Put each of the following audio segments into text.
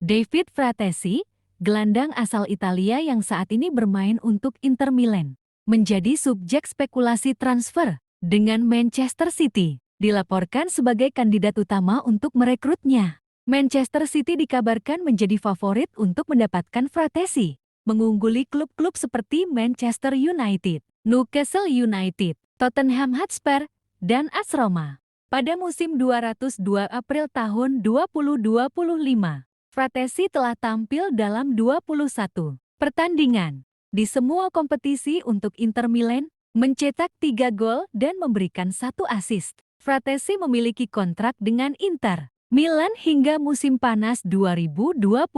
David Fratesi, gelandang asal Italia yang saat ini bermain untuk Inter Milan, menjadi subjek spekulasi transfer dengan Manchester City, dilaporkan sebagai kandidat utama untuk merekrutnya. Manchester City dikabarkan menjadi favorit untuk mendapatkan Fratesi, mengungguli klub-klub seperti Manchester United, Newcastle United, Tottenham Hotspur, dan AS Roma. Pada musim 202 April tahun 2025, Fratesi telah tampil dalam 21 pertandingan di semua kompetisi untuk Inter Milan, mencetak 3 gol dan memberikan 1 assist. Fratesi memiliki kontrak dengan Inter Milan hingga musim panas 2028,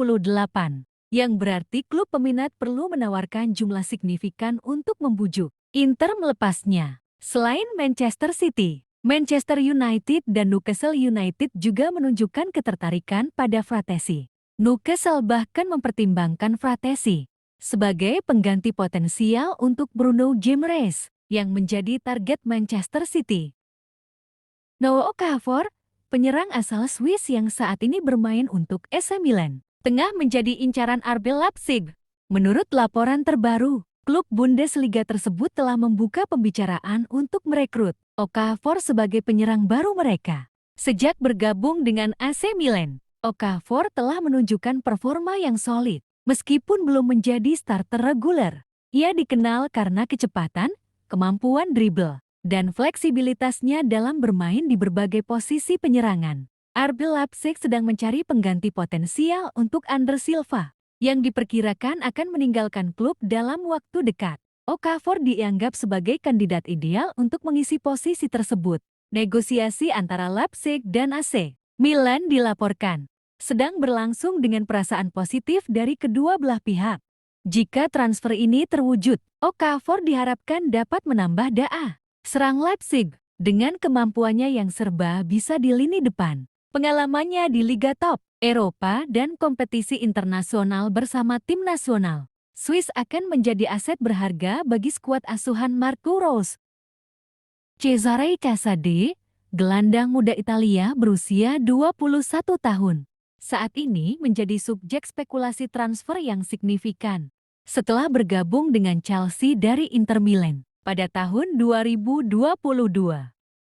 yang berarti klub peminat perlu menawarkan jumlah signifikan untuk membujuk Inter melepasnya. Selain Manchester City, Manchester United dan Newcastle United juga menunjukkan ketertarikan pada Fratesi. Newcastle bahkan mempertimbangkan Fratesi sebagai pengganti potensial untuk Bruno Guimaraes yang menjadi target Manchester City. Noah Okafor, penyerang asal Swiss yang saat ini bermain untuk AC Milan, tengah menjadi incaran RB Leipzig. Menurut laporan terbaru, klub Bundesliga tersebut telah membuka pembicaraan untuk merekrut Okafor sebagai penyerang baru mereka. Sejak bergabung dengan AC Milan, Okafor telah menunjukkan performa yang solid. Meskipun belum menjadi starter reguler, ia dikenal karena kecepatan, kemampuan dribble, dan fleksibilitasnya dalam bermain di berbagai posisi penyerangan. RB Leipzig sedang mencari pengganti potensial untuk Andre Silva, yang diperkirakan akan meninggalkan klub dalam waktu dekat. Okafor dianggap sebagai kandidat ideal untuk mengisi posisi tersebut. Negosiasi antara Leipzig dan AC Milan dilaporkan sedang berlangsung dengan perasaan positif dari kedua belah pihak. Jika transfer ini terwujud, Okafor diharapkan dapat menambah serang Leipzig dengan kemampuannya yang serba bisa di lini depan. Pengalamannya di Liga Top Eropa dan kompetisi internasional bersama tim nasional Swiss akan menjadi aset berharga bagi skuad asuhan Marco Rose. Cesare Casade, gelandang muda Italia berusia 21 tahun, saat ini menjadi subjek spekulasi transfer yang signifikan setelah bergabung dengan Chelsea dari Inter Milan pada tahun 2022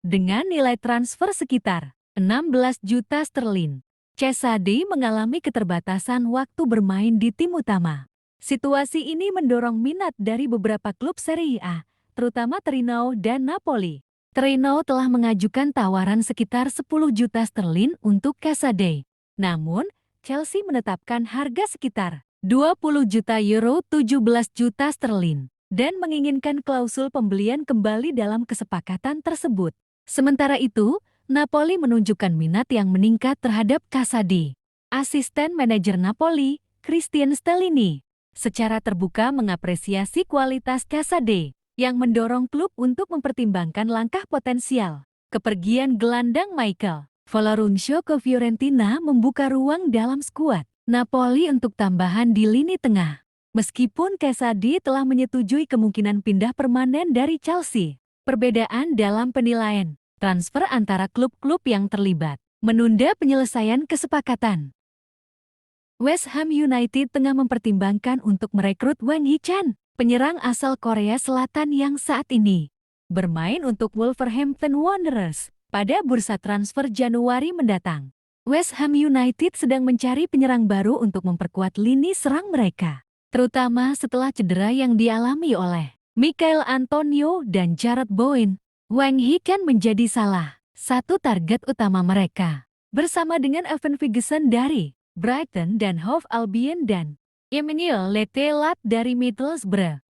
dengan nilai transfer sekitar 16 juta sterling. Casade mengalami keterbatasan waktu bermain di tim utama. Situasi ini mendorong minat dari beberapa klub Serie A, terutama Torino dan Napoli. Torino telah mengajukan tawaran sekitar 10 juta sterling untuk Casade. Namun, Chelsea menetapkan harga sekitar 20 juta euro 17 juta sterling dan menginginkan klausul pembelian kembali dalam kesepakatan tersebut. Sementara itu, Napoli menunjukkan minat yang meningkat terhadap Casade. Asisten manajer Napoli, Christian Stellini, secara terbuka mengapresiasi kualitas Casade yang mendorong klub untuk mempertimbangkan langkah potensial. Kepergian gelandang Michael Folarunsho ke Fiorentina membuka ruang dalam skuad Napoli untuk tambahan di lini tengah. Meskipun Casade telah menyetujui kemungkinan pindah permanen dari Chelsea, perbedaan dalam penilaian transfer antara klub-klub yang terlibat menunda penyelesaian kesepakatan. West Ham United tengah mempertimbangkan untuk merekrut Wang Hee-chan, penyerang asal Korea Selatan yang saat ini bermain untuk Wolverhampton Wanderers pada bursa transfer Januari mendatang. West Ham United sedang mencari penyerang baru untuk memperkuat lini serang mereka, terutama setelah cedera yang dialami oleh Michail Antonio dan Jarrod Bowen. Wang Hee-chan menjadi salah satu target utama mereka, bersama dengan Evan Ferguson dari Brighton dan Hove Albion dan Emmanuel Letelat dari Middlesbrough.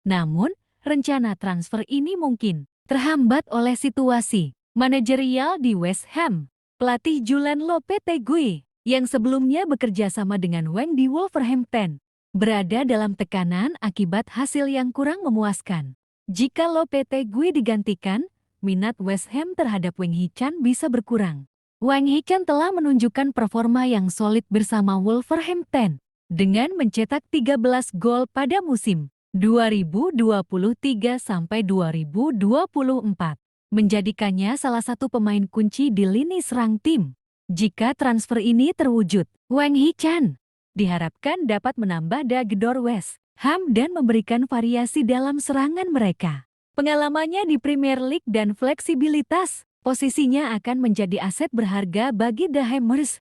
Namun, rencana transfer ini mungkin terhambat oleh situasi manajerial di West Ham. Pelatih Julen Lopetegui, yang sebelumnya bekerja sama dengan Wang di Wolverhampton, berada dalam tekanan akibat hasil yang kurang memuaskan. Jika Lopetegui digantikan, minat West Ham terhadap Wang Hee-chan bisa berkurang. Wang Hee-chan telah menunjukkan performa yang solid bersama Wolverhampton dengan mencetak 13 gol pada musim 2023-2024. Menjadikannya salah satu pemain kunci di lini serang tim. Jika transfer ini terwujud, Wang Hee-chan diharapkan dapat menambah dagedor West Ham dan memberikan variasi dalam serangan mereka. Pengalamannya di Premier League dan fleksibilitas posisinya akan menjadi aset berharga bagi The Hammers.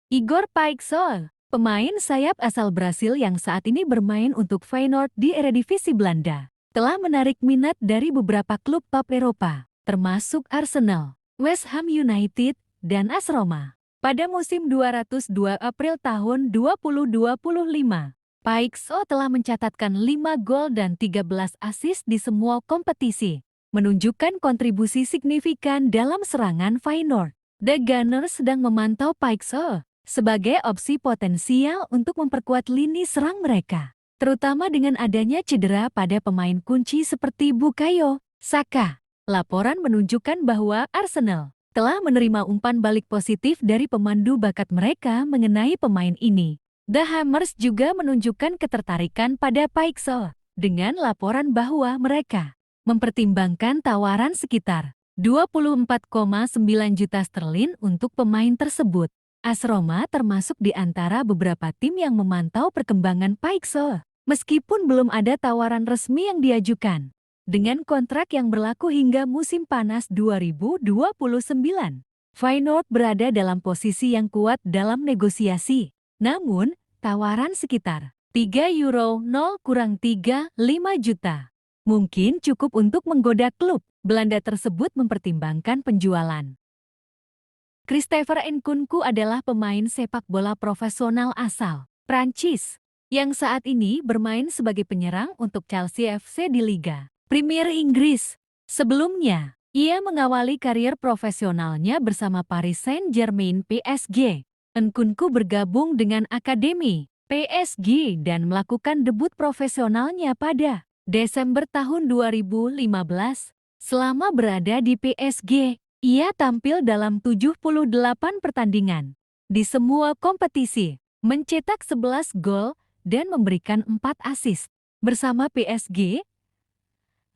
Igor Paixão, pemain sayap asal Brasil yang saat ini bermain untuk Feyenoord di Eredivisie Belanda, telah menarik minat dari beberapa klub top Eropa, termasuk Arsenal, West Ham United, dan AS Roma. Pada musim 202 April tahun 2025, Paixão telah mencatatkan 5 gol dan 13 assist di semua kompetisi, menunjukkan kontribusi signifikan dalam serangan Feyenoord. The Gunners sedang memantau Paixão sebagai opsi potensial untuk memperkuat lini serang mereka, terutama dengan adanya cedera pada pemain kunci seperti Bukayo Saka. Laporan menunjukkan bahwa Arsenal telah menerima umpan balik positif dari pemandu bakat mereka mengenai pemain ini. The Hammers juga menunjukkan ketertarikan pada Paixão dengan laporan bahwa mereka mempertimbangkan tawaran sekitar 24,9 juta sterlin untuk pemain tersebut. AS Roma termasuk di antara beberapa tim yang memantau perkembangan Paixão, meskipun belum ada tawaran resmi yang diajukan. Dengan kontrak yang berlaku hingga musim panas 2029, Feyenoord berada dalam posisi yang kuat dalam negosiasi. Namun, tawaran sekitar €3,0-3,5 juta mungkin cukup untuk menggoda klub Belanda tersebut mempertimbangkan penjualan. Christopher Nkunku adalah pemain sepak bola profesional asal Prancis yang saat ini bermain sebagai penyerang untuk Chelsea FC di Liga Premier Inggris. Sebelumnya, ia mengawali karir profesionalnya bersama Paris Saint-Germain (PSG). Nkunku bergabung dengan Akademi PSG dan melakukan debut profesionalnya pada Desember tahun 2015. Selama berada di PSG, ia tampil dalam 78 pertandingan di semua kompetisi, mencetak 11 gol dan memberikan 4 assist. Bersama PSG,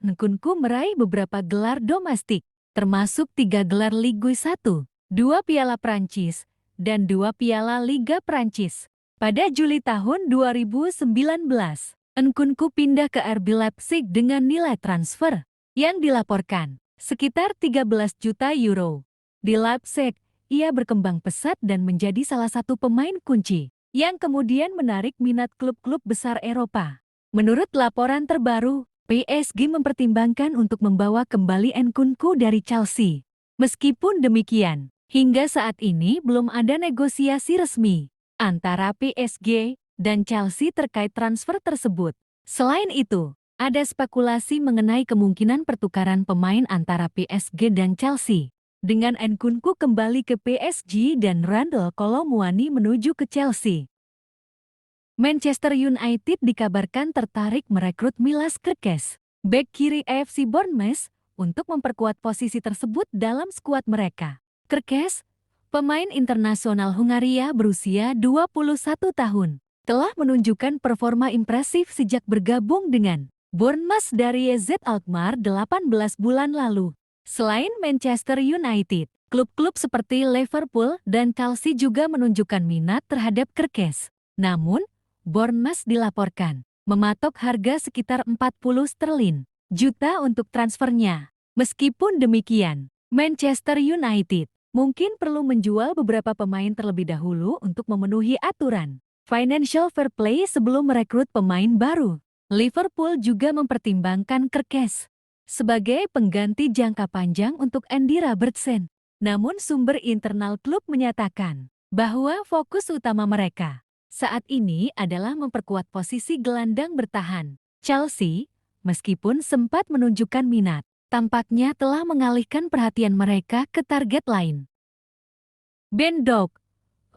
Nkunku meraih beberapa gelar domestik, termasuk 3 gelar Ligue 1, 2 Piala Prancis, dan 2 Piala Liga Prancis. Pada Juli tahun 2019, Nkunku pindah ke RB Leipzig dengan nilai transfer yang dilaporkan sekitar 13 juta euro. Di Leipzig, ia berkembang pesat dan menjadi salah satu pemain kunci yang kemudian menarik minat klub-klub besar Eropa. Menurut laporan terbaru, PSG mempertimbangkan untuk membawa kembali Nkunku dari Chelsea. Meskipun demikian, hingga saat ini belum ada negosiasi resmi antara PSG dan Chelsea terkait transfer tersebut. Selain itu, ada spekulasi mengenai kemungkinan pertukaran pemain antara PSG dan Chelsea, dengan Nkunku kembali ke PSG dan Randal Kolo Muani menuju ke Chelsea. Manchester United dikabarkan tertarik merekrut Milas Kerkez, bek kiri AFC Bournemouth, untuk memperkuat posisi tersebut dalam skuad mereka. Kerkez, pemain internasional Hungaria berusia 21 tahun, telah menunjukkan performa impresif sejak bergabung dengan Bournemouth dari AZ Alkmaar 18 bulan lalu. Selain Manchester United, klub-klub seperti Liverpool dan Chelsea juga menunjukkan minat terhadap Kerkez. Namun, Bournemouth dilaporkan mematok harga sekitar 40 sterlin juta untuk transfernya. Meskipun demikian, Manchester United mungkin perlu menjual beberapa pemain terlebih dahulu untuk memenuhi aturan financial fair play sebelum merekrut pemain baru. Liverpool juga mempertimbangkan Kerkez sebagai pengganti jangka panjang untuk Andy Robertson. Namun sumber internal klub menyatakan bahwa fokus utama mereka saat ini adalah memperkuat posisi gelandang bertahan. Chelsea, meskipun sempat menunjukkan minat, tampaknya telah mengalihkan perhatian mereka ke target lain. Ben Doak,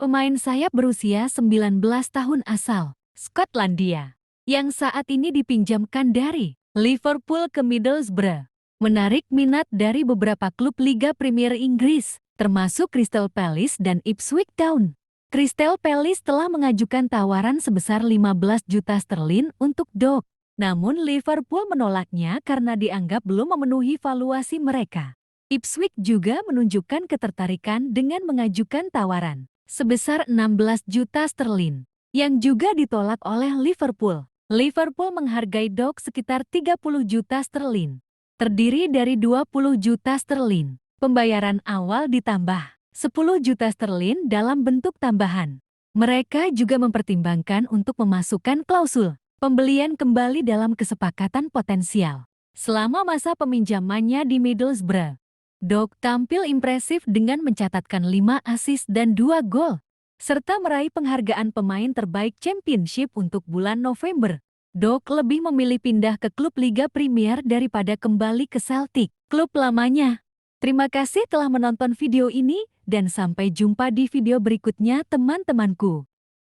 pemain sayap berusia 19 tahun asal Skotlandia, yang saat ini dipinjamkan dari Liverpool ke Middlesbrough, menarik minat dari beberapa klub Liga Premier Inggris, termasuk Crystal Palace dan Ipswich Town. Crystal Palace telah mengajukan tawaran sebesar 15 juta sterlin untuk Doak, namun Liverpool menolaknya karena dianggap belum memenuhi valuasi mereka. Ipswich juga menunjukkan ketertarikan dengan mengajukan tawaran sebesar 16 juta sterlin, yang juga ditolak oleh Liverpool. Liverpool menghargai Dock sekitar 30 juta sterlin, terdiri dari 20 juta sterlin pembayaran awal ditambah 10 juta sterlin dalam bentuk tambahan. Mereka juga mempertimbangkan untuk memasukkan klausul pembelian kembali dalam kesepakatan potensial. Selama masa peminjamannya di Middlesbrough, Dock tampil impresif dengan mencatatkan 5 assist dan 2 gol, serta meraih penghargaan pemain terbaik Championship untuk bulan November. Dock lebih memilih pindah ke klub Liga Premier daripada kembali ke Celtic, klub lamanya. Terima kasih telah menonton video ini, dan sampai jumpa di video berikutnya teman-temanku.